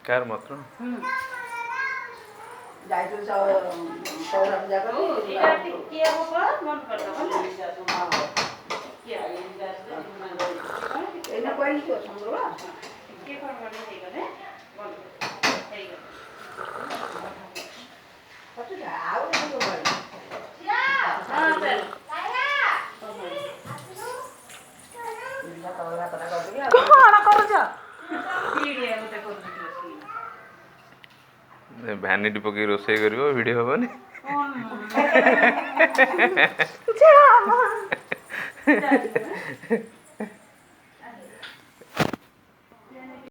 Car मात्र କଣ କରୁଛ? ଭ୍ୟାନିଟି ପକେଇ ରୋଷେଇ କରିବ ଭିଡ଼ିଓ ହବନି। ହଁ